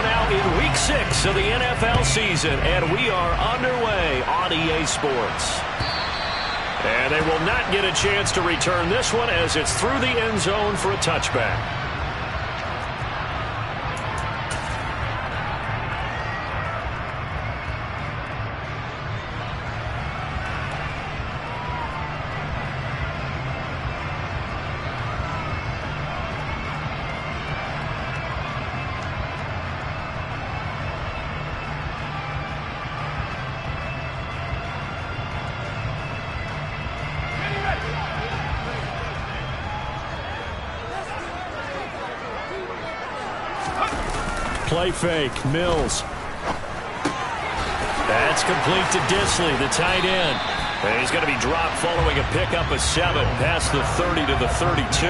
now in Week 6 of the NFL season, and we are underway on EA Sports. And they will not get a chance to return this one as it's through the end zone for a touchback. Play fake, Mills. That's complete to Disley, the tight end. And he's going to be dropped following a pickup of 7 past the 30 to the 32.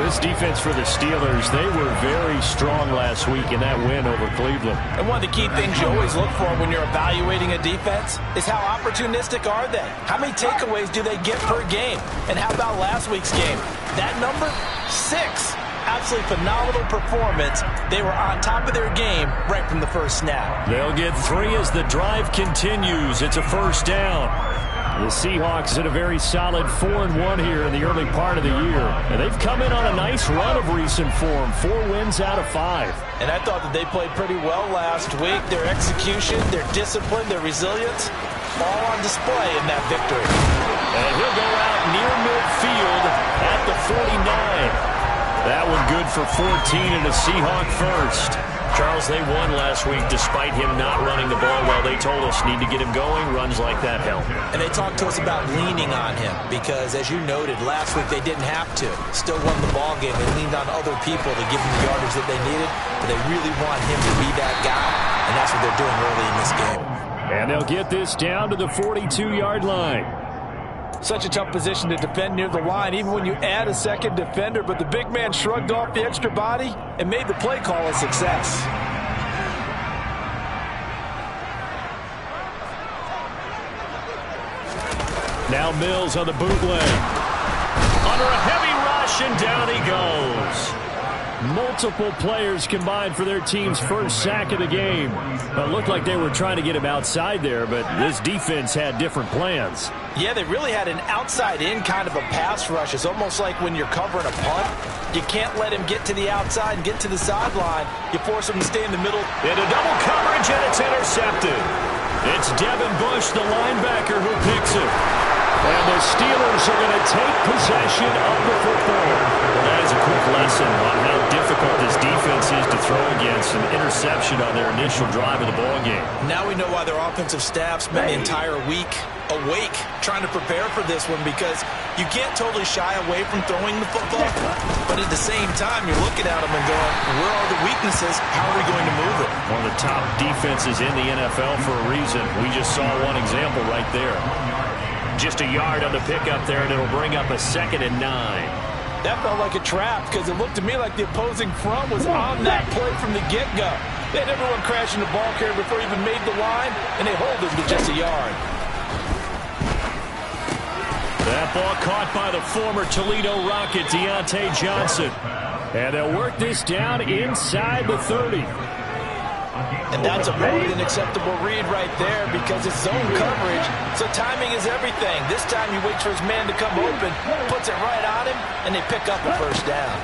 This defense for the Steelers, they were very strong last week in that win over Cleveland. And one of the key things you always look for when you're evaluating a defense is how opportunistic are they? How many takeaways do they get per game? And how about last week's game? That number, 6. Absolutely phenomenal performance. They were on top of their game right from the first snap. They'll get 3 as the drive continues. It's a first down. The Seahawks in a very solid 4-1 here in the early part of the year. And they've come in on a nice run of recent form. 4 wins out of 5. And I thought that they played pretty well last week. Their execution, their discipline, their resilience, all on display in that victory. And he'll go out near midfield at the 49. That one good for 14 and a Seahawk first. Charles, they won last week despite him not running the ball well. They told us need to get him going. Runs like that help. And they talked to us about leaning on him because, as you noted, last week they didn't have to. Still won the ball game. They leaned on other people to give them the yardage that they needed. But they really want him to be that guy. And that's what they're doing early in this game. And they'll get this down to the 42-yard line. Such a tough position to defend near the line, even when you add a second defender. But the big man shrugged off the extra body and made the play call a success. Now Mills on the bootleg. Under a heavy rush, and down he goes. Multiple players combined for their team's first sack of the game. It looked like they were trying to get him outside there, but this defense had different plans. Yeah, they really had an outside-in kind of a pass rush. It's almost like when you're covering a punt. You can't let him get to the outside and get to the sideline. You force him to stay in the middle. Into double coverage, and it's intercepted. It's Devin Bush, the linebacker, who picks it. And the Steelers are going to take possession of the football. Well, that is a quick lesson on how difficult this defense is to throw against an interception on their initial drive of the ballgame. Now we know why their offensive staff spent the entire week awake trying to prepare for this one, because you can't totally shy away from throwing the football. But at the same time, you're looking at them and going, where are the weaknesses? How are we going to move it? One of the top defenses in the NFL for a reason. We just saw one example right there. Just a yard on the pickup there, and it'll bring up a 2nd and 9. That felt like a trap because it looked to me like the opposing front was on that play from the get-go. They had everyone crashing the ball carrier before he even made the line, and they hold him to just a yard. That ball caught by the former Toledo Rocket, Deontay Johnson. And they'll work this down inside the 30. And that's a more than acceptable read right there because it's zone coverage, so timing is everything. This time he waits for his man to come open, puts it right on him, and they pick up a first down.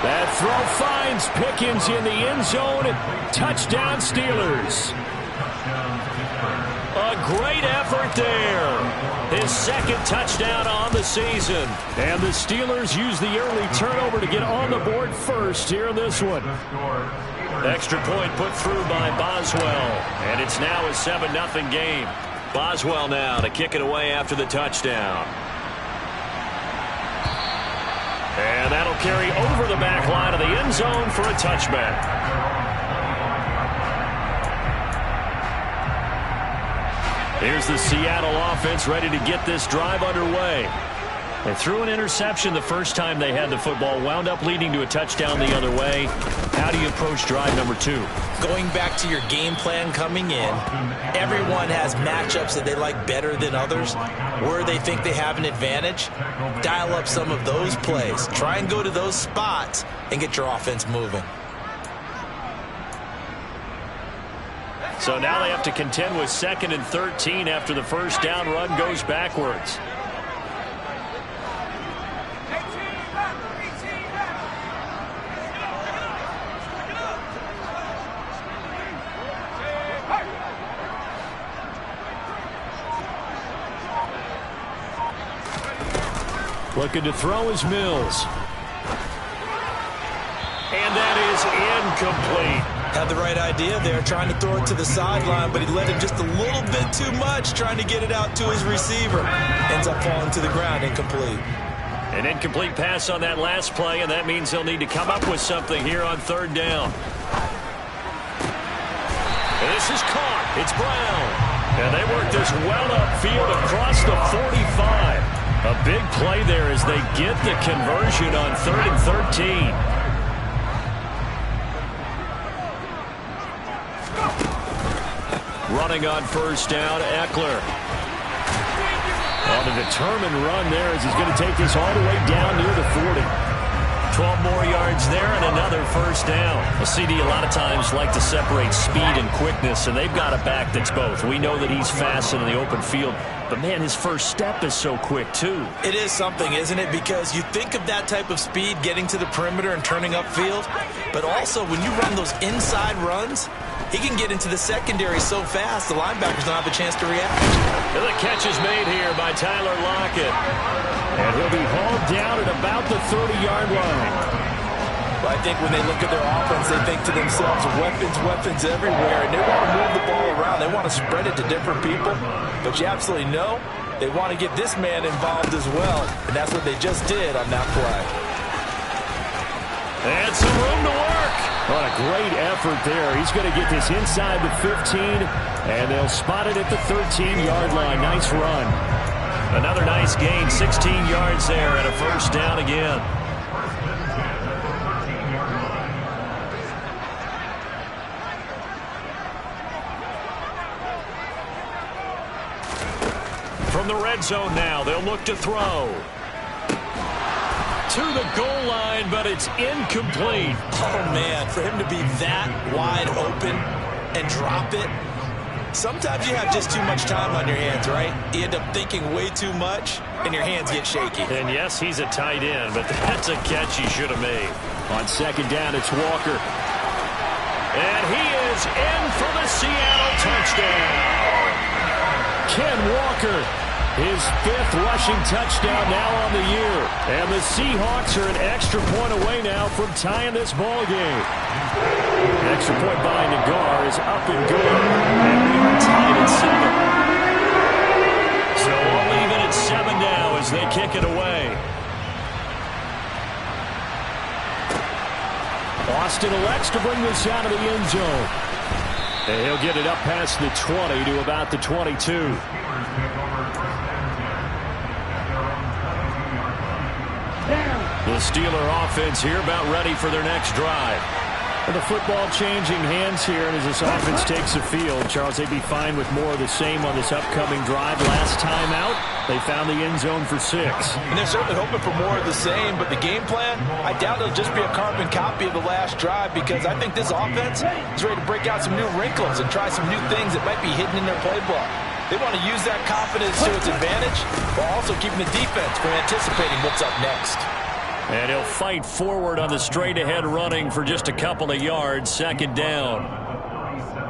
That throw finds Pickens in the end zone. Touchdown Steelers. A great effort there. His 2nd touchdown on the season. And the Steelers use the early turnover to get on the board first here in this one. Extra point put through by Boswell. And it's now a 7-0 game. Boswell now to kick it away after the touchdown. And that'll carry over the back line of the end zone for a touchback. Here's the Seattle offense ready to get this drive underway. They threw an interception the first time they had the football, wound up leading to a touchdown the other way. How do you approach drive number 2? Going back to your game plan coming in, everyone has matchups that they like better than others, where they think they have an advantage. Dial up some of those plays. Try and go to those spots and get your offense moving. So now they have to contend with 2nd and 13 after the first down run goes backwards. Looking to throw is Mills. And that is incomplete. Had the right idea there, trying to throw it to the sideline, but he let it just a little bit too much, trying to get it out to his receiver. Ends up falling to the ground, incomplete. An incomplete pass on that last play, and that means they'll need to come up with something here on 3rd down. And this is caught. It's Brown. And they work this well upfield across the 45. A big play there as they get the conversion on 3rd and 13. Running on 1st down, Eckler. On a determined run there as he's going to take this all the way down near the 40. 12 more yards there and another 1st down. A CD a lot of times like to separate speed and quickness, and they've got a back that's both. We know that he's fast in the open field, but man, his first step is so quick too. It is something, isn't it? Because you think of that type of speed getting to the perimeter and turning upfield, but also when you run those inside runs, he can get into the secondary so fast the linebackers don't have a chance to react. And the catch is made here by Tyler Lockett. And he'll be hauled down at about the 30-yard line. But I think when they look at their offense, they think to themselves, weapons everywhere, and they want to move the ball around. They want to spread it to different people. But you absolutely know they want to get this man involved as well, and that's what they just did on that play. And some room to work. What a great effort there. He's going to get this inside the 15, and they'll spot it at the 13-yard line. Nice run. Another nice gain, 16 yards there, and a 1st down again. From the red zone now, they'll look to throw. To the goal line, but it's incomplete. Oh, man, for him to be that wide open and drop it. Sometimes you have just too much time on your hands, right? You end up thinking way too much, and your hands get shaky. And yes, he's a tight end, but that's a catch he should have made. On 2nd down, it's Walker. And he is in for the Seattle touchdown. Ken Walker, his 5th rushing touchdown now on the year. And the Seahawks are an extra point away now from tying this ball game. An extra point by Nagar is up and good. And we are tied at 7. So we'll leave it at 7 now as they kick it away. Austin elects to bring this out of the end zone. And he'll get it up past the 20 to about the 22. The Steeler offense here about ready for their next drive. And the football changing hands here, and as this offense takes the field, Charles, they'd be fine with more of the same on this upcoming drive. Last time out, they found the end zone for 6. And they're certainly hoping for more of the same, but the game plan, I doubt it'll just be a carbon copy of the last drive, because I think this offense is ready to break out some new wrinkles and try some new things that might be hidden in their playbook. They want to use that confidence to its advantage, while also keeping the defense from anticipating what's up next. And he'll fight forward on the straight-ahead running for just a couple of yards. 2nd down.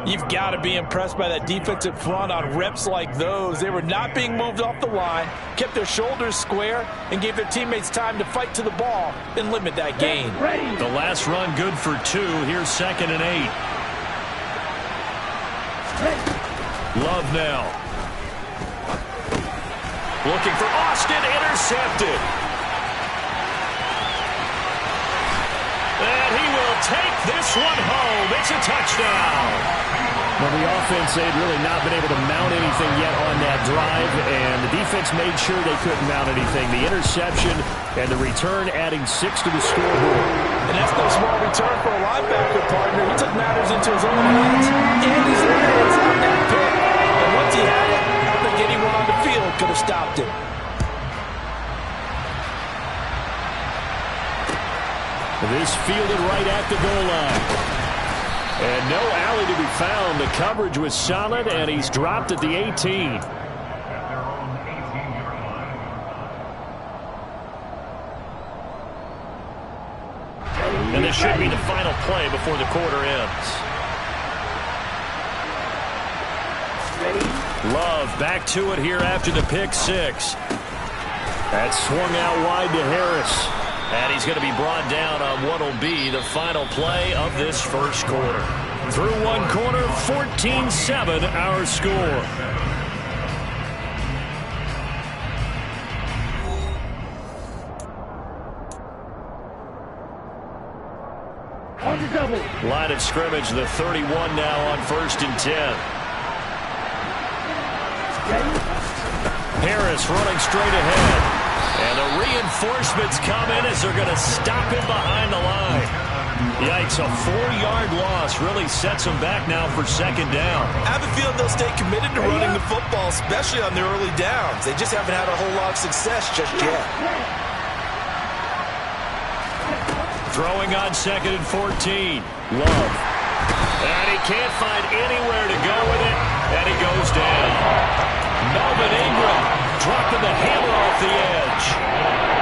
You've got to be impressed by that defensive front on reps like those. They were not being moved off the line, kept their shoulders square, and gave their teammates time to fight to the ball and limit that gain. The last run good for 2. Here's 2nd and 8. Love now. Looking for Austin, intercepted. And he will take this one home. It's a touchdown. Well, the offense, they'd really not been able to mount anything yet on that drive, and the defense made sure they couldn't mount anything. The interception and the return adding 6 to the scoreboard. And that's no small return for a linebacker, partner. He took matters into his own hands and his legs on that pick. And once he had it, I don't think anyone on the field could have stopped him. This fielded right at the goal line. And no alley to be found. The coverage was solid, and he's dropped at the 18. And this should be the final play before the quarter ends. Love back to it here after the pick six. That swung out wide to Harris. And he's going to be brought down on what will be the final play of this first quarter. Through one quarter, 14-7 our score. Line of scrimmage, the 31 now on 1st and 10. Harris running straight ahead. And the reinforcements come in as they're going to stop him behind the line. Yikes, a 4-yard loss really sets them back now for 2nd down. I have a feeling they'll stay committed to running the football, especially on the early downs. They just haven't had a whole lot of success just yet. Throwing on 2nd and 14. Love. And he can't find anywhere to go with it. And he goes down. Melvin Ingram dropping the hammer off the edge.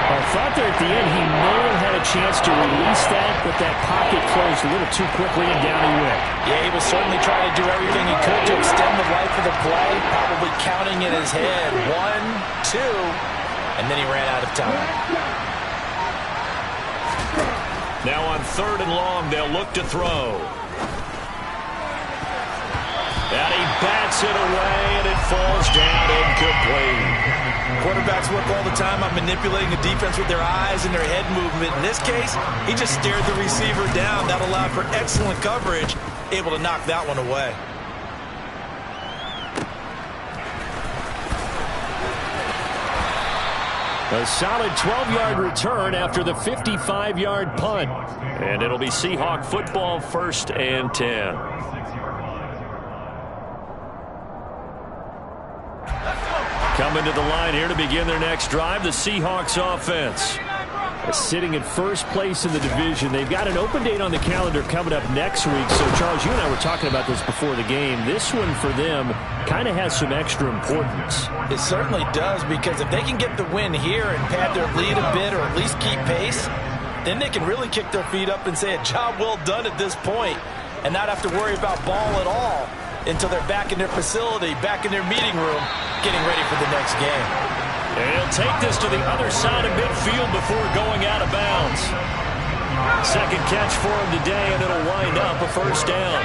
I thought there at the end he may have had a chance to release that, but that pocket closed a little too quickly and down he went. Yeah, he was certainly trying to do everything he could to extend the life of the play, probably counting in his head 1, 2, and then he ran out of time. Now on 3rd and long, they'll look to throw. And he bats it away, and it falls down incomplete. Quarterbacks work all the time on manipulating the defense with their eyes and their head movement. In this case, he just stared the receiver down. That allowed for excellent coverage, able to knock that one away. A solid 12-yard return after the 55-yard punt. And it'll be Seahawk football, 1st and 10. Coming to the line here to begin their next drive, the Seahawks offense. Sitting in first place in the division. They've got an open date on the calendar coming up next week. So, Charles, you and I were talking about this before the game. This one for them kind of has some extra importance. It certainly does, because if they can get the win here and pad their lead a bit or at least keep pace, then they can really kick their feet up and say a job well done at this point and not have to worry about ball at all until they're back in their facility, back in their meeting room, getting ready for the next game. And he'll take this to the other side of midfield before going out of bounds. 2nd catch for him today, and it'll wind up a 1st down.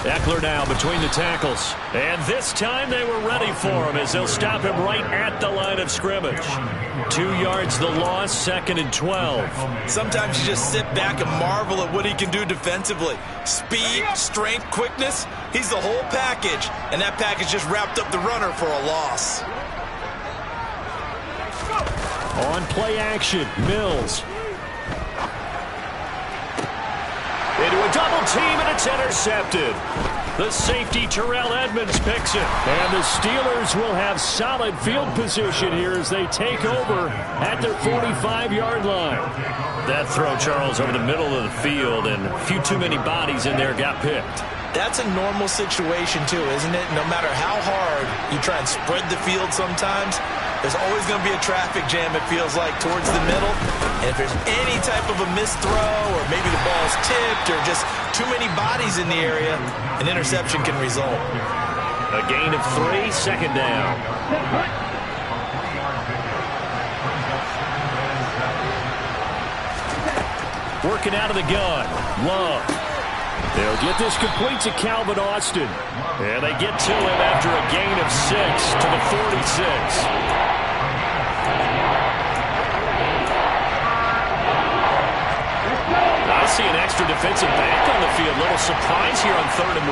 Eckler now between the tackles. And this time they were ready for him as they'll stop him right at the line of scrimmage. 2 yards the loss, 2nd and 12. Sometimes you just sit back and marvel at what he can do defensively. Speed, strength, quickness, he's the whole package. And that package just wrapped up the runner for a loss. On play action, Mills. Into a double team, and it's intercepted. The safety, Terrell Edmonds, picks it. And the Steelers will have solid field position here as they take over at their 45-yard line. That throw, Charles, over the middle of the field, and a few too many bodies in there got picked. That's a normal situation, too, isn't it? No matter how hard you try and spread the field sometimes, there's always going to be a traffic jam, it feels like, towards the middle. And if there's any type of a missed throw, or maybe the ball's tipped, or just too many bodies in the area, an interception can result. A gain of 3, 2nd down. Working out of the gun. Love. They'll get this complete to Calvin Austin. And they get to him after a gain of 6 to the 46. extra defensive back on the field. Little surprise here on 3rd and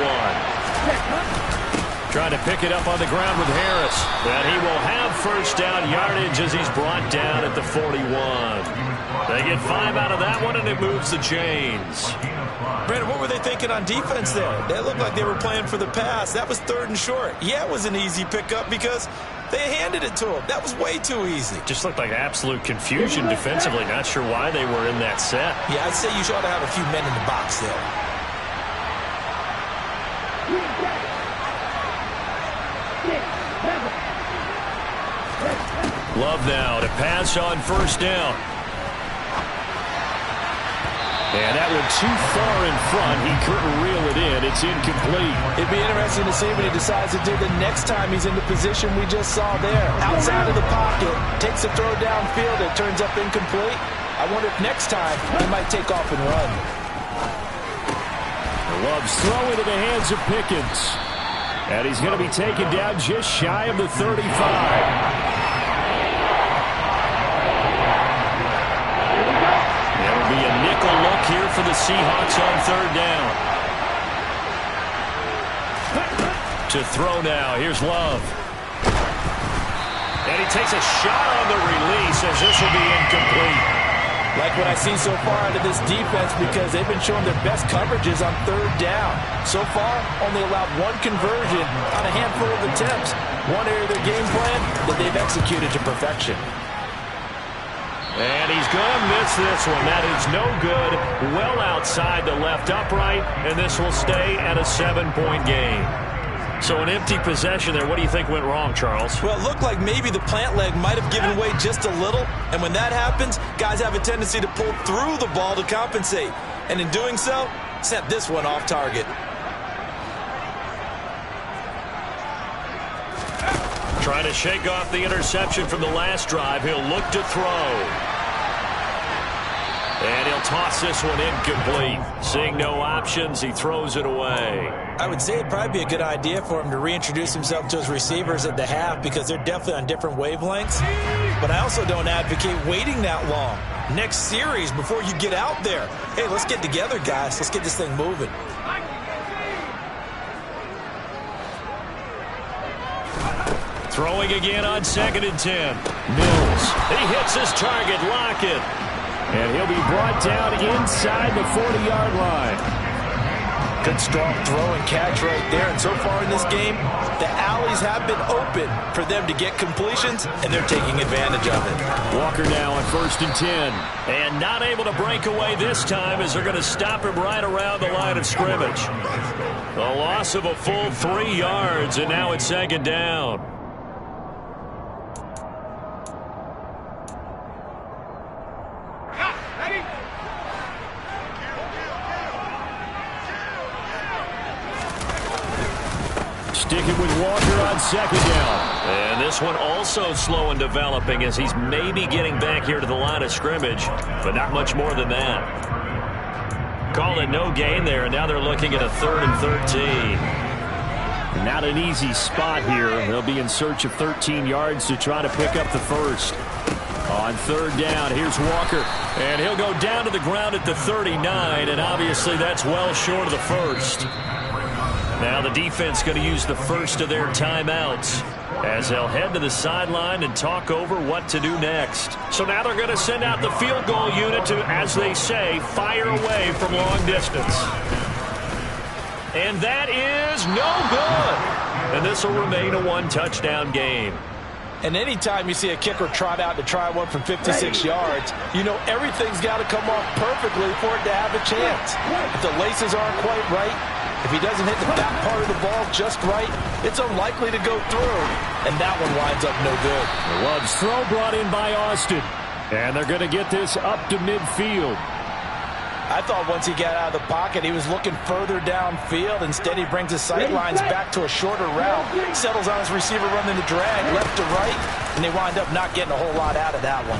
1. Trying to pick it up on the ground with Harris. And he will have first down yardage as he's brought down at the 41. They get 5 out of that one, and it moves the chains. Brandon, what were they thinking on defense there? They looked like they were playing for the pass. That was 3rd and short. Yeah, it was an easy pickup because they handed it to him. That was way too easy. Just looked like absolute confusion defensively. Not sure why they were in that set. Yeah, I'd say you ought to have a few men in the box there. Love now to pass on first down. And that one too far in front. He couldn't reel it in. It's incomplete. It'd be interesting to see what he decides to do the next time he's in the position we just saw there. Outside of the pocket, takes a throw downfield. It turns up incomplete. I wonder if next time he might take off and run. Love's throwing into the hands of Pickens. And he's going to be taken down just shy of the 35. Be a nickel look here for the Seahawks on 3rd down. To throw now. Here's Love. And he takes a shot on the release as this will be incomplete. Like what I see so far out of this defense because they've been showing their best coverages on 3rd down. So far, only allowed 1 conversion on a handful of attempts. One area of their game plan that they've executed to perfection. And he's going to miss this one. That is no good. Well outside the left upright, and this will stay at a 7-point game. So an empty possession there. What do you think went wrong, Charles? Well, it looked like maybe the plant leg might have given way just a little. And when that happens, guys have a tendency to pull through the ball to compensate. And in doing so, sent this one off target. Trying to shake off the interception from the last drive. He'll look to throw. And he'll toss this one incomplete. Seeing no options, he throws it away. I would say it'd probably be a good idea for him to reintroduce himself to his receivers at the half because they're definitely on different wavelengths. But I also don't advocate waiting that long. Next series before you get out there. Hey, let's get together, guys. Let's get this thing moving. Throwing again on 2nd and 10. Mills. He hits his target. Lockett. And he'll be brought down inside the 40-yard line. Good strong throw and catch right there. And so far in this game, the alleys have been open for them to get completions, and they're taking advantage of it. Walker now on 1st and 10. And not able to break away this time as they're going to stop him right around the line of scrimmage. A loss of a full 3 yards, and now it's 2nd down. Sticking with Walker on 2nd down. And this one also slow in developing as he's maybe getting back here to the line of scrimmage, but not much more than that. Call it no gain there, and now they're looking at a 3rd and 13. Not an easy spot here. They'll be in search of 13 yards to try to pick up the first. On 3rd down, here's Walker, and he'll go down to the ground at the 39, and obviously that's well short of the first. Now the defense going to use the first of their timeouts as they'll head to the sideline and talk over what to do next. So now they're going to send out the field goal unit to, as they say, fire away from long distance. And that is no good. And this will remain a 1-touchdown game. And anytime you see a kicker trot out to try one from 56 yards, you know everything's got to come off perfectly for it to have a chance. If the laces aren't quite right, if he doesn't hit the back part of the ball just right, it's unlikely to go through, and that one winds up no good. Love's throw brought in by Austin, and they're going to get this up to midfield. I thought once he got out of the pocket, he was looking further downfield. Instead, he brings his sightlines back to a shorter route, settles on his receiver running the drag left to right, and they wind up not getting a whole lot out of that one.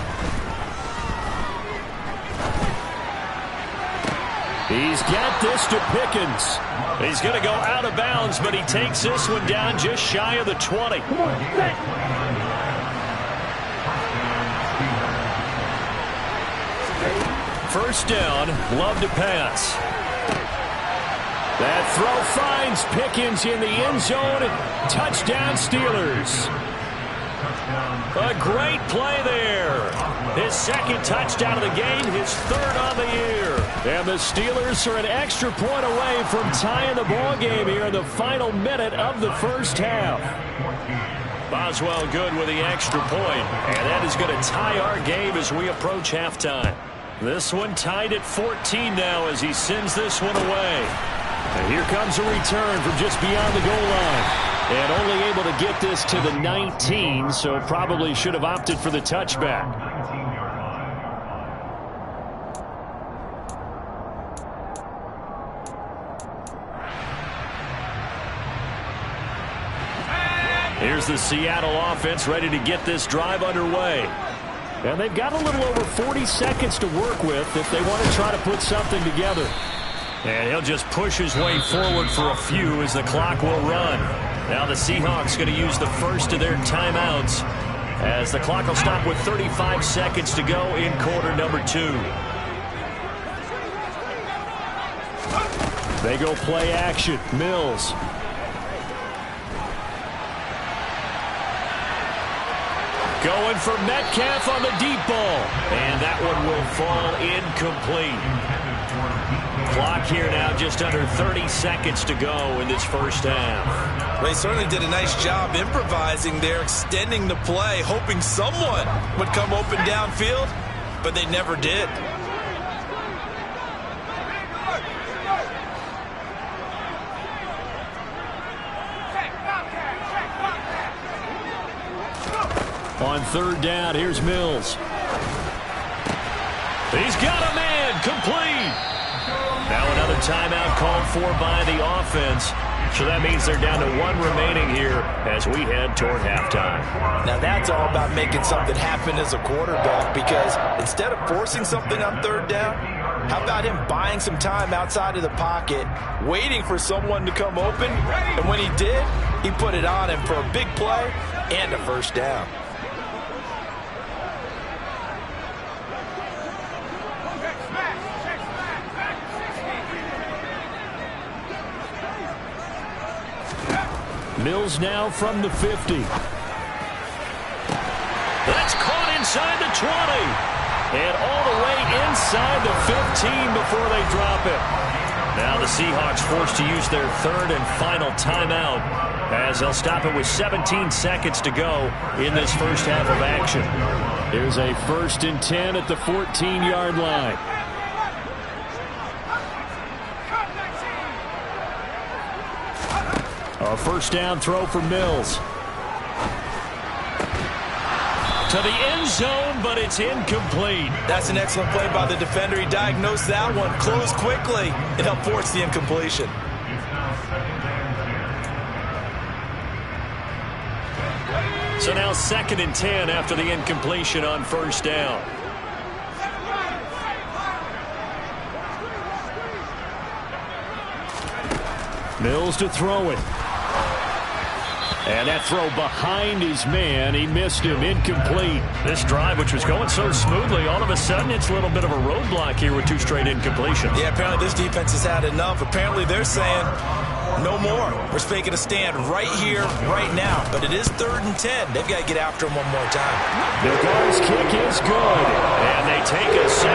He's got this to Pickens. He's going to go out of bounds, but he takes this one down just shy of the 20. first down. Love to pass. That throw finds Pickens in the end zone. Touchdown, Steelers. A great play there. His second touchdown of the game, his third on the year. And the Steelers are an extra point away from tying the ball game here in the final minute of the first half. Boswell good with the extra point, and that is going to tie our game as we approach halftime. This one tied at 14 now as he sends this one away. And here comes a return from just beyond the goal line. And only able to get this to the 19, so probably should have opted for the touchback. Here's the Seattle offense ready to get this drive underway. And they've got a little over 40 seconds to work with if they want to try to put something together. And he'll just push his way forward for a few as the clock will run. Now the Seahawks going to use the first of their timeouts as the clock will stop with 35 seconds to go in quarter number 2. They go play action. Mills. Going for Metcalf on the deep ball. And that one will fall incomplete. Clock here now just under 30 seconds to go in this first half. They certainly did a nice job improvising there, extending the play, hoping someone would come open downfield, but they never did. On third down, here's Mills. He's got a man, complete. Now another timeout called for by the offense. So that means they're down to 1 remaining here as we head toward halftime. Now that's all about making something happen as a quarterback, because instead of forcing something on third down, how about him buying some time outside of the pocket, waiting for someone to come open, and when he did, he put it on him for a big play and a first down. Mills now from the 50. That's caught inside the 20. And all the way inside the 15 before they drop it. Now the Seahawks forced to use their third and final timeout as they'll stop it with 17 seconds to go in this first half of action. Here's a 1st and 10 at the 14-yard line. A first down throw for Mills. To the end zone, but it's incomplete. That's an excellent play by the defender. He diagnosed that one, closed quickly, and helped force the incompletion. So now 2nd and 10 after the incompletion on first down. Mills to throw it. And that throw behind his man. He missed him. Incomplete. This drive, which was going so smoothly, all of a sudden it's a little bit of a roadblock here with 2 straight incompletions. Yeah, apparently this defense has had enough. Apparently they're saying no more. We're making a stand right here, right now. But it is 3rd and 10. They've got to get after him one more time. The Guards' kick is good. And they take a 17-14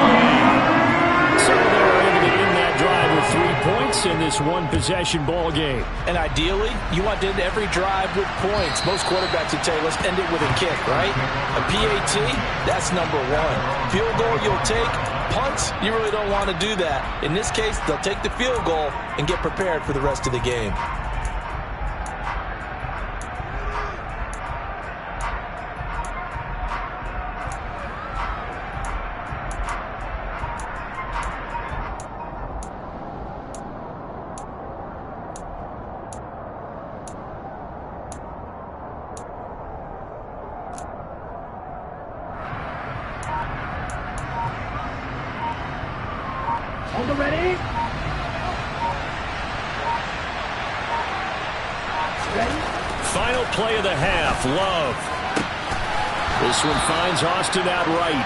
lead. So they're able to end that drive with 3 points in this one-possession ball game. And ideally, you want to end every drive with points. Most quarterbacks would tell you, let's end it with a kick, right? A PAT, that's number 1. Field goal, you'll take. Punts, you really don't want to do that. In this case, they'll take the field goal and get prepared for the rest of the game. Ready? Final play of the half. Love. This one finds Austin out right.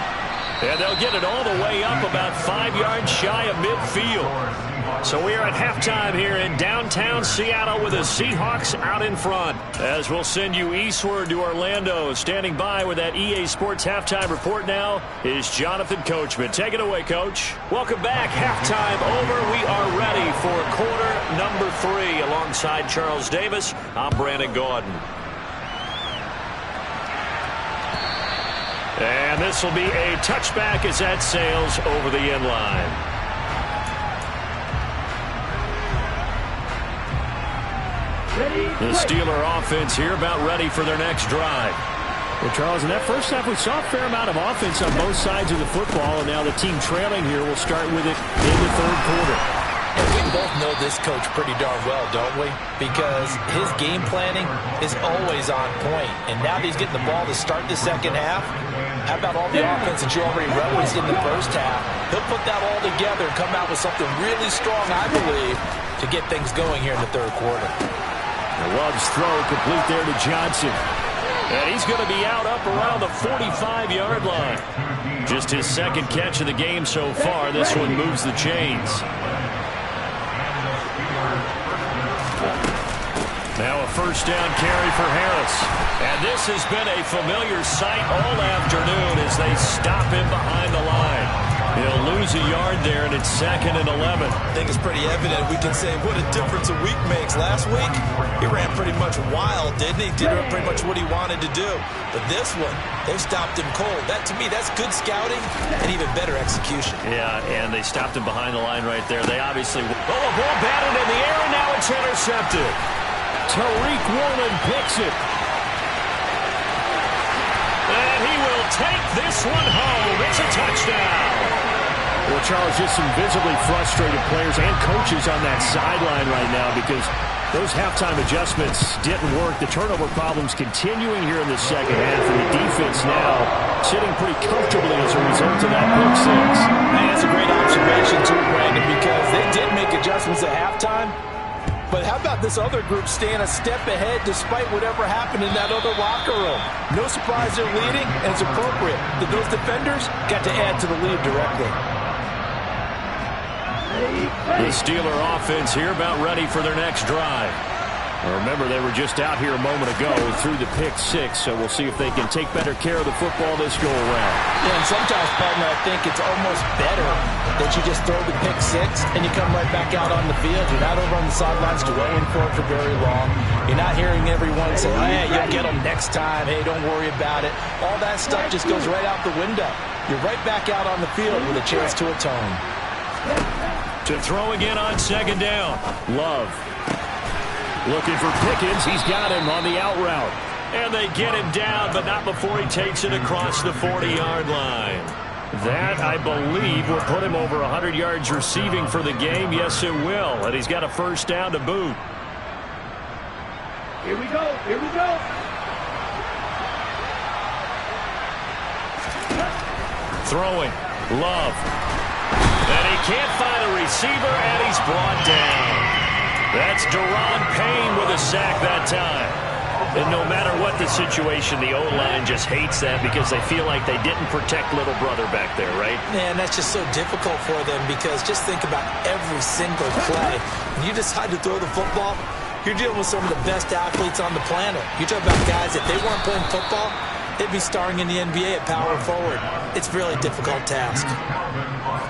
And they'll get it all the way up about 5 yards shy of midfield. So we are at halftime here in downtown Seattle with the Seahawks out in front. As we'll send you eastward to Orlando. Standing by with that EA Sports halftime report now is Jonathan Coachman. Take it away, Coach. Welcome back. Halftime over. We are ready for quarter number 3. Alongside Charles Davis, I'm Brandon Gaudin. And this will be a touchback as that sails over the end line. The Steeler offense here about ready for their next drive. Well, Charles, in that first half, we saw a fair amount of offense on both sides of the football, and now the team trailing here will start with it in the third quarter. And we both know this coach pretty darn well, don't we? Because his game planning is always on point. And now that he's getting the ball to start the second half, how about all the offense that you already referenced in the first half? He'll put that all together and come out with something really strong, I believe, to get things going here in the third quarter. Love's throw complete there to Johnson. And he's going to be out up around the 45-yard line. Just his second catch of the game so far. This one moves the chains. Now a first down carry for Harris. And this has been a familiar sight all afternoon as they stop him behind the line. He'll lose a yard there, and it's 2nd and 11. I think it's pretty evident. We can say what a difference a week makes. Last week, he ran pretty much wild, didn't he? Did pretty much what he wanted to do. But this one, they stopped him cold. That, to me, that's good scouting and even better execution. Yeah, and they stopped him behind the line right there. They obviously... Oh, a ball batted in the air, and now it's intercepted. Tariq Woolen picks it. And he will take this one home. It's a touchdown. Well, Charles, just some visibly frustrated players and coaches on that sideline right now because those halftime adjustments didn't work. The turnover problems continuing here in the second half, and the defense now sitting pretty comfortably as a result of that pick six. Man, that's a great observation too, Brandon, because they did make adjustments at halftime. But how about this other group staying a step ahead despite whatever happened in that other locker room? No surprise they're leading, and it's appropriate that those defenders got to add to the lead directly. The Steeler offense here about ready for their next drive. Remember, they were just out here a moment ago through the pick six, so we'll see if they can take better care of the football this go-around. Yeah, and sometimes, partner, I think it's almost better that you just throw the pick six and you come right back out on the field. You're not over on the sidelines dwelling for it for very long. You're not hearing everyone say, oh, yeah, you'll get them next time. Hey, don't worry about it. All that stuff just goes right out the window. You're right back out on the field with a chance to atone. To throw again on second down. Love. Looking for Pickens. He's got him on the out route. And they get him down, but not before he takes it across the 40-yard line. That, I believe, will put him over 100 yards receiving for the game. Yes, it will. And he's got a first down to boot. Here we go. Here we go. Throwing. Love. And he can't find a receiver, and he's brought down. That's Daron Payne with a sack that time. And no matter what the situation, the O-line just hates that because they feel like they didn't protect little brother back there, right? Man, that's just so difficult for them because just think about every single play. When you decide to throw the football, you're dealing with some of the best athletes on the planet. You talk about guys, if they weren't playing football, they'd be starring in the NBA at power forward. It's a really difficult task.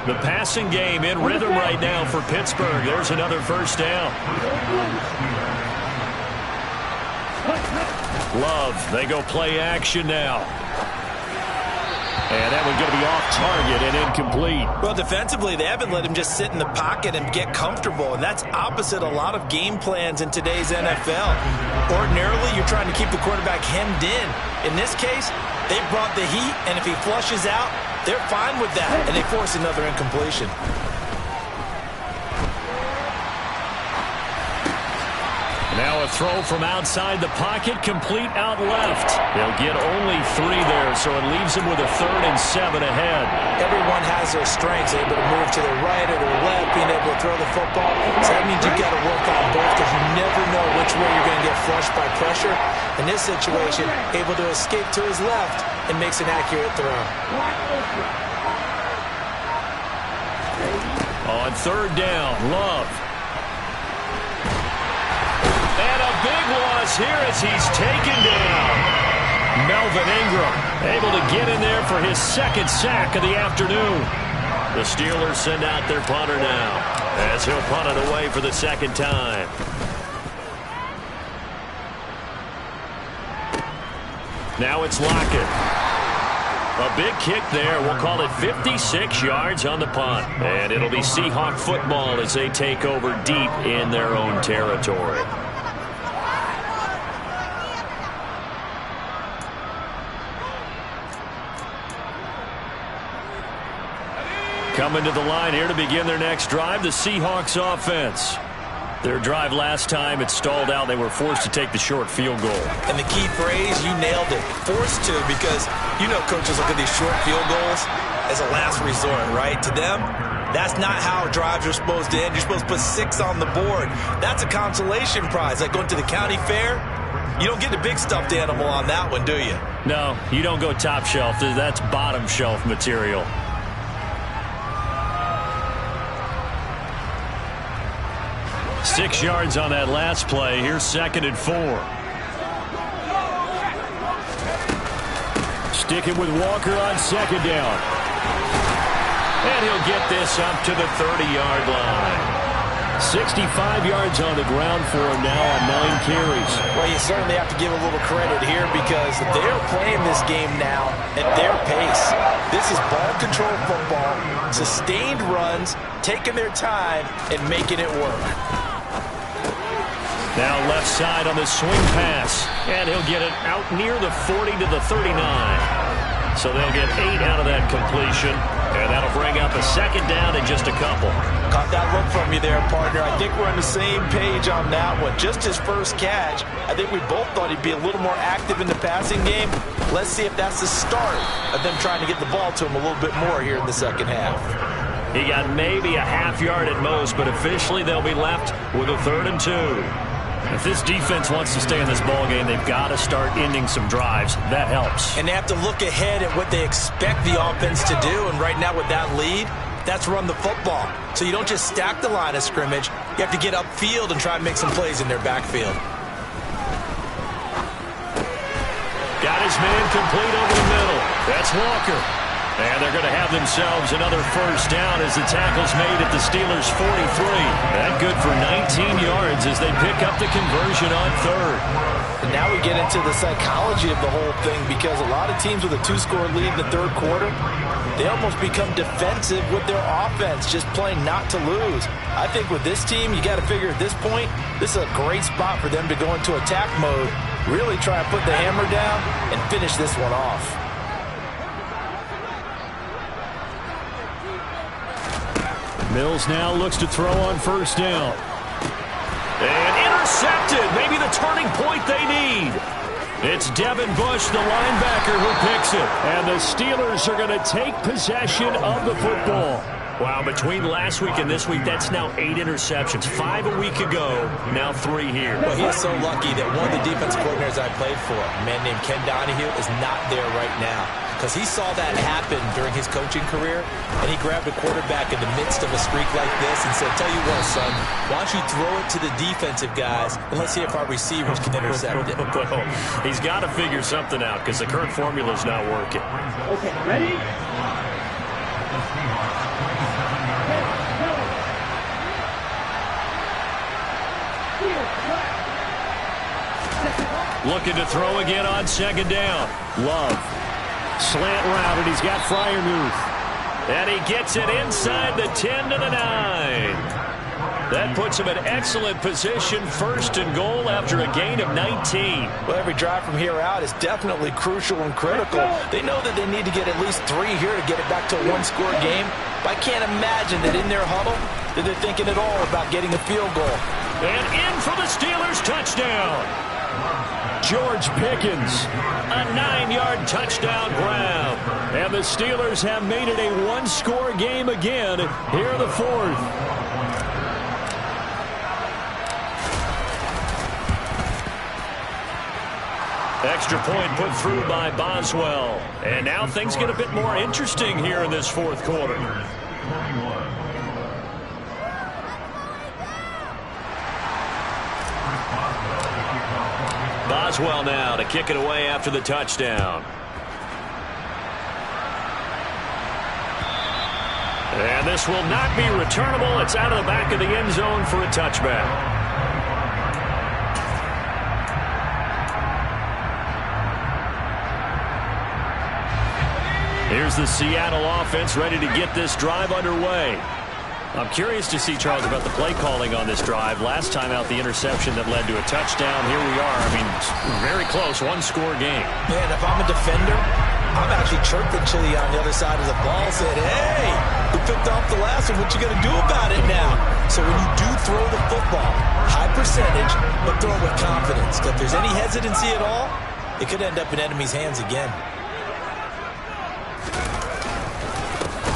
The passing game in rhythm right now for Pittsburgh. There's another first down. Love, they go play action now. And that one's going to be off target and incomplete. Well, defensively, they haven't let him just sit in the pocket and get comfortable, and that's opposite a lot of game plans in today's NFL. Ordinarily, you're trying to keep the quarterback hemmed in. In this case, they brought the heat, and if he flushes out, they're fine with that, and they force another incompletion. Now a throw from outside the pocket, complete out left. They'll get only 3 there, so it leaves them with a 3rd and 7 ahead. Everyone has their strengths, able to move to their right or their left, being able to throw the football. So that means you've got to work on both because you never know which way you're going to get flushed by pressure. In this situation, able to escape to his left and makes an accurate throw. On third down, Love. And a big loss here as he's taken down. Melvin Ingram able to get in there for his second sack of the afternoon. The Steelers send out their punter now as he'll punt it away for the second time. Now it's Lockett. A big kick there. We'll call it 56 yards on the punt. And it'll be Seahawk football as they take over deep in their own territory. Coming to the line here to begin their next drive, the Seahawks offense. Their drive last time, it stalled out. They were forced to take the short field goal. And the key phrase, you nailed it. Forced to, because you know coaches look at these short field goals as a last resort, right? To them, that's not how drives are supposed to end. You're supposed to put 6 on the board. That's a consolation prize. Like going to the county fair, you don't get the big stuffed animal on that one, do you? No, you don't go top shelf. That's bottom shelf material. Six yards on that last play. Here's 2nd and 4. Sticking with Walker on 2nd down. And he'll get this up to the 30-yard line. 65 yards on the ground for him now on 9 carries. Well, you certainly have to give a little credit here because they're playing this game now at their pace. This is ball control football, sustained runs, taking their time, and making it work. Now left side on the swing pass. And he'll get it out near the 40 to the 39. So they'll get 8 out of that completion. And that'll bring up a 2nd down in just a couple. Caught that look from you there, partner. I think we're on the same page on that one. Just his first catch. I think we both thought he'd be a little more active in the passing game. Let's see if that's the start of them trying to get the ball to him a little bit more here in the second half. He got maybe a half yard at most, but officially they'll be left with a 3rd and 2. If this defense wants to stay in this ballgame, they've got to start ending some drives. That helps. And they have to look ahead at what they expect the offense to do. And right now with that lead, that's run the football. So you don't just stack the line of scrimmage. You have to get upfield and try and make some plays in their backfield. Got his man complete over the middle. That's Walker. And they're going to have themselves another first down as the tackle's made at the Steelers' 43. That good for 19 yards as they pick up the conversion on 3rd. And now we get into the psychology of the whole thing because a lot of teams with a 2-score lead in the 3rd quarter, they almost become defensive with their offense, just playing not to lose. I think with this team, you got to figure at this point, this is a great spot for them to go into attack mode, really try and put the hammer down and finish this one off. Mills now looks to throw on 1st down. And intercepted. Maybe the turning point they need. It's Devin Bush, the linebacker, who picks it. And the Steelers are going to take possession of the football. Wow, between last week and this week, that's now 8 interceptions. 5 a week ago, now 3 here. Well, he is so lucky that one of the defensive coordinators I played for, a man named Ken Donahue, is not there right now. Because he saw that happen during his coaching career, and he grabbed a quarterback in the midst of a streak like this and said, tell you what, son, why don't you throw it to the defensive guys, and let's see if our receivers can intercept it. Well, he's got to figure something out because the current formula is not working. Okay, ready? Looking to throw again on 2nd down. Love. Slant route, and he's got Freiermuth. And he gets it inside the 10 to the 9. That puts him in excellent position, 1st and goal after a gain of 19. Well, every drive from here out is definitely crucial and critical. They know that they need to get at least 3 here to get it back to a 1-score game. But I can't imagine that in their huddle that they're thinking at all about getting a field goal. And in for the Steelers touchdown. George Pickens, a 9-yard touchdown grab. And the Steelers have made it a 1-score game again here in the 4th. Extra point put through by Boswell. And now things get a bit more interesting here in this 4th quarter. Boswell now to kick it away after the touchdown. And this will not be returnable. It's out of the back of the end zone for a touchback. Here's the Seattle offense ready to get this drive underway. I'm curious to see, Charles, about the play calling on this drive. Last time out, the interception that led to a touchdown. Here we are. I mean, very close, one-score game. Man, if I'm a defender, I'm actually chirping Chili on the other side of the ball, saying, hey, we picked off the last one. What you going to do about it now? So when you do throw the football, high percentage, but throw it with confidence. If there's any hesitancy at all, it could end up in enemy's hands again.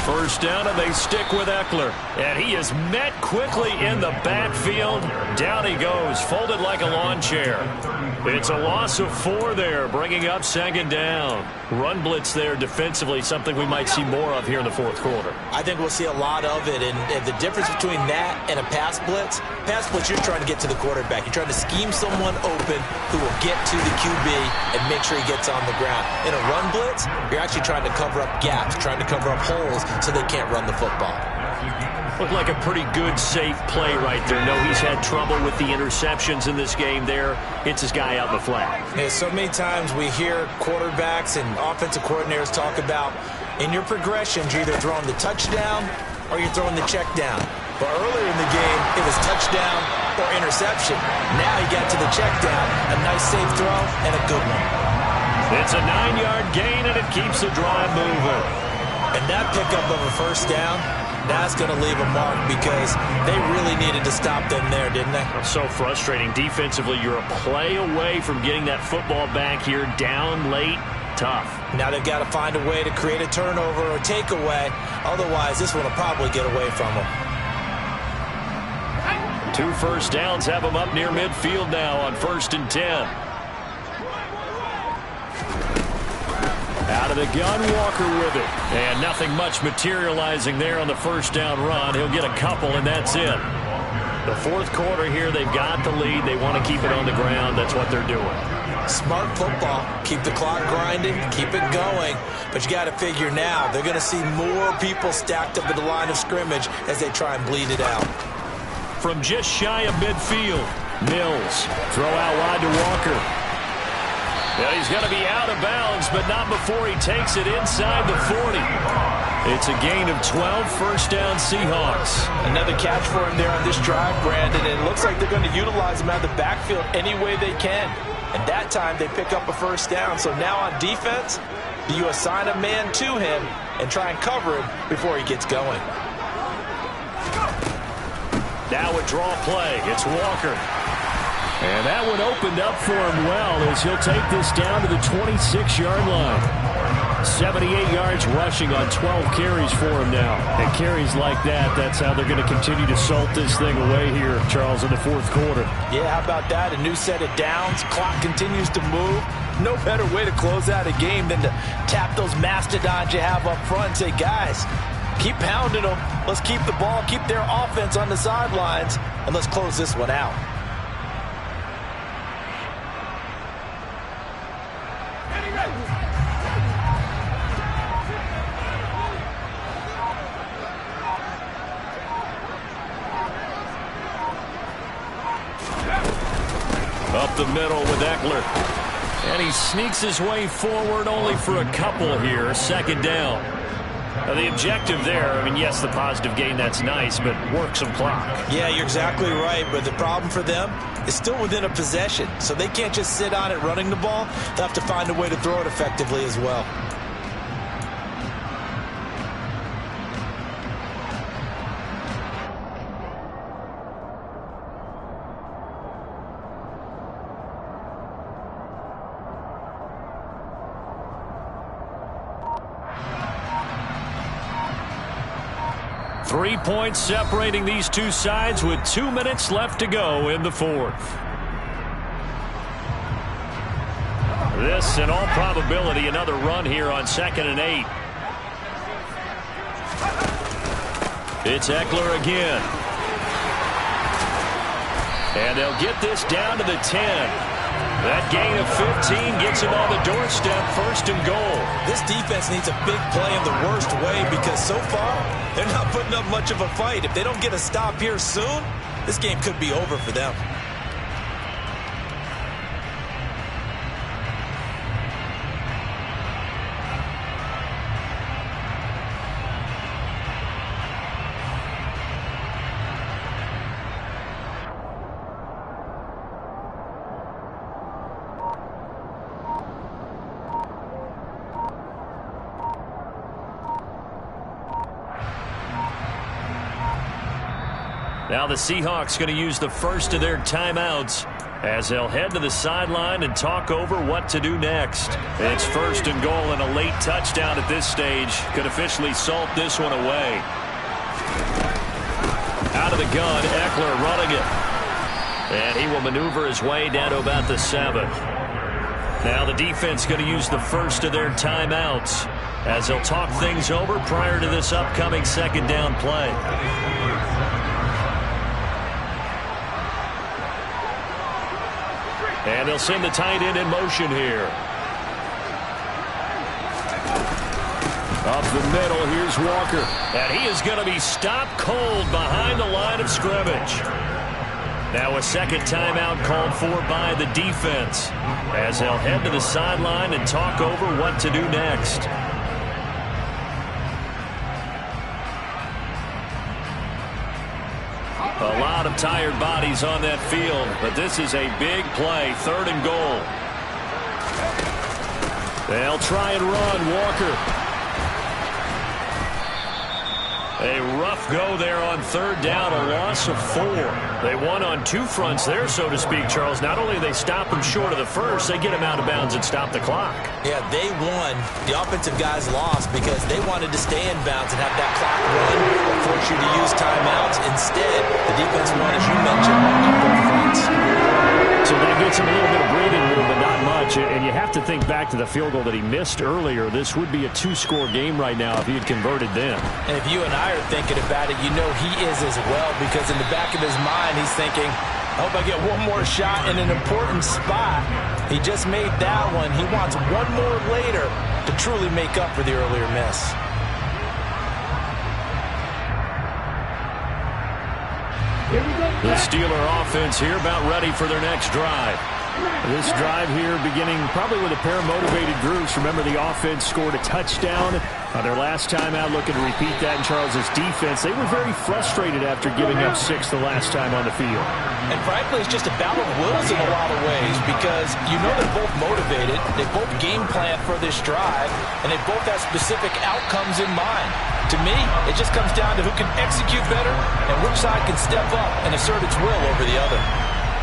First down, and they stick with Eckler. And he is met quickly in the backfield. Down he goes, folded like a lawn chair. It's a loss of 4 there, bringing up second down. Run blitz there defensively, something we might see more of here in the fourth quarter. I think we'll see a lot of it, and the difference between that and a pass blitz, you're trying to get to the quarterback. You're trying to scheme someone open who will get to the QB and make sure he gets on the ground. In a run blitz, you're actually trying to cover up gaps, trying to cover up holes so they can't run the football. Looked like a pretty good, safe play right there. No, he's had trouble with the interceptions in this game there. Hits his guy out in the flat. Yeah, so many times we hear quarterbacks and offensive coordinators talk about, in your progressions, you're either throwing the touchdown or you're throwing the check down. But earlier in the game, it was touchdown or interception. Now he got to the check down. A nice, safe throw and a good one. It's a 9-yard gain, and it keeps the drive moving. And that pickup of a first down, that's going to leave a mark because they really needed to stop them there, didn't they? So frustrating. Defensively, you're a play away from getting that football back here down late. Tough. Now they've got to find a way to create a turnover or takeaway. Otherwise, this one will probably get away from them. 2 first downs have them up near midfield now on 1st and 10. Out of the gun, Walker with it. And nothing much materializing there on the first down run. He'll get a couple, and that's it. The fourth quarter here, they've got the lead. They want to keep it on the ground. That's what they're doing. Smart football. Keep the clock grinding. Keep it going. But you got to figure now, they're going to see more people stacked up at the line of scrimmage as they try and bleed it out. From just shy of midfield, Mills. Throw out wide to Walker. Yeah, he's going to be out of bounds, but not before he takes it inside the 40. It's a gain of 12, first down Seahawks. Another catch for him there on this drive, Brandon, and it looks like they're going to utilize him out of the backfield any way they can. And that time they pick up a first down. So now on defense, do you assign a man to him and try and cover him before he gets going? Now a draw play. It's Walker. And that one opened up for him well as he'll take this down to the 26-yard line. 78 yards rushing on 12 carries for him now. And carries like that, that's how they're going to continue to salt this thing away here, Charles, in the fourth quarter. Yeah, how about that? A new set of downs. Clock continues to move. No better way to close out a game than to tap those mastodons you have up front and say, guys, keep pounding them. Let's keep the ball, keep their offense on the sidelines, and let's close this one out. Up the middle with Eckler. And he sneaks his way forward only for a couple here. Second down. Now the objective there, I mean, yes, the positive gain, that's nice, but work some clock. Yeah, you're exactly right, but the problem for them is still within a possession. So they can't just sit on it running the ball. They'll have to find a way to throw it effectively as well. Three points separating these two sides with 2 minutes left to go in the fourth. This, in all probability, another run here on 2nd and 8. It's Eckler again. And they'll get this down to the 10. That gain of 15 gets him on the doorstep, 1st and goal. This defense needs a big play in the worst way because so far, they're not putting up much of a fight. If they don't get a stop here soon, this game could be over for them. Now the Seahawks going to use the first of their timeouts as they'll head to the sideline and talk over what to do next. It's 1st and goal, and a late touchdown at this stage could officially salt this one away. Out of the gun, Eckler running it. And he will maneuver his way down to about the 7. Now the defense going to use the first of their timeouts as they'll talk things over prior to this upcoming 2nd down play. And they'll send the tight end in motion here. Up the middle, here's Walker. And he is going to be stopped cold behind the line of scrimmage. Now a 2nd timeout called for by the defense as they'll head to the sideline and talk over what to do next. A lot of tired bodies on that field, but this is a big play, 3rd and goal. They'll try and run, Walker. A rough go there on 3rd down, a loss of 4. They won on 2 fronts there, so to speak, Charles. Not only do they stop him short of the first, they get him out of bounds and stop the clock. Yeah, they won. The offensive guys lost because they wanted to stay in bounds and have that clock run or force you to use timeouts. Instead, the defense won, as you mentioned, on both fronts. So that gets him a little bit of breathing room, but not much. And you have to think back to the field goal that he missed earlier. This would be a 2-score game right now if he had converted then. And if you and I are thinking about it, you know he is as well, because in the back of his mind, he's thinking, I hope I get one more shot in an important spot. He just made that one. He wants one more later to truly make up for the earlier miss. The Steeler offense here about ready for their next drive. This drive here beginning probably with a pair of motivated groups. Remember, the offense scored a touchdown on their last time out, looking to repeat that in Charles's defense. They were very frustrated after giving up 6 the last time on the field. And frankly, it's just a battle of wills in a lot of ways, because you know they're both motivated, they both game plan for this drive, and they both have specific outcomes in mind. To me, it just comes down to who can execute better and which side can step up and assert its will over the other.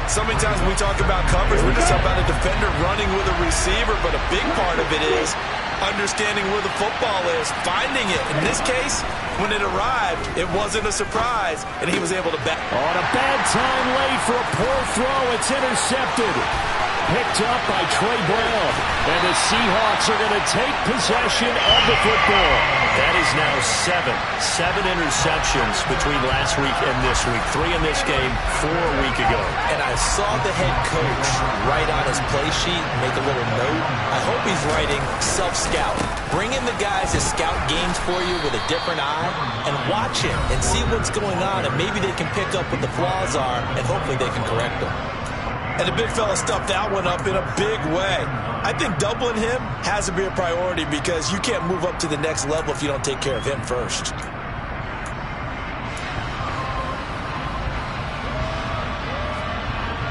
So many times when we talk about coverage, we're just talking about a defender running with a receiver, but a big part of it is understanding where the football is, finding it. In this case, when it arrived, it wasn't a surprise, and he was able to back. On a bad time late for a poor throw, it's intercepted. Picked up by Trey Brown. And the Seahawks are going to take possession of the football. That is now 7 interceptions between last week and this week. 3 in this game, 4 a week ago. And I saw the head coach write on his play sheet, make a little note. I hope he's writing self-scout. Bring in the guys that scout games for you with a different eye and watch him and see what's going on, and maybe they can pick up what the flaws are, and hopefully they can correct them. And the big fella stuffed that one up in a big way. I think doubling him has to be a priority, because you can't move up to the next level if you don't take care of him first.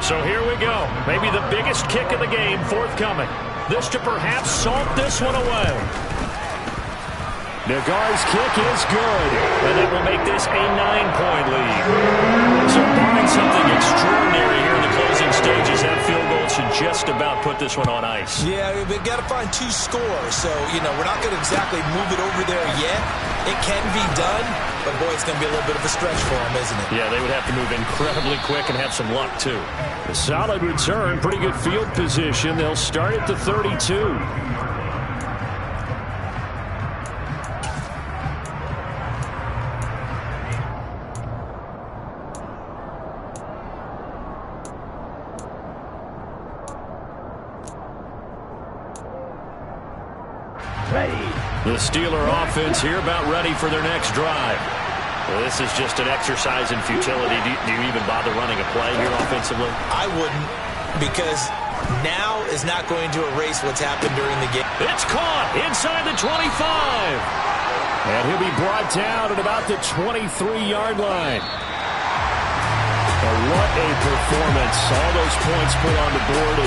So here we go. Maybe the biggest kick of the game forthcoming. This to perhaps salt this one away. Nagar's kick is good, and that will make this a 9-point lead. So barring something extraordinary here in the closing stages, that field goal should just about put this one on ice. Yeah, we've got to find 2 scores, so, you know, we're not going to exactly move it over there yet. It can be done, but, boy, it's going to be a little bit of a stretch for them, isn't it? Yeah, they would have to move incredibly quick and have some luck, too. A solid return, pretty good field position. They'll start at the 32. The Steeler offense here about ready for their next drive. Well, this is just an exercise in futility. Do you even bother running a play here offensively? I wouldn't, because now is not going to erase what's happened during the game. It's caught inside the 25. And he'll be brought down at about the 23-yard line. And what a performance. All those points put on the board.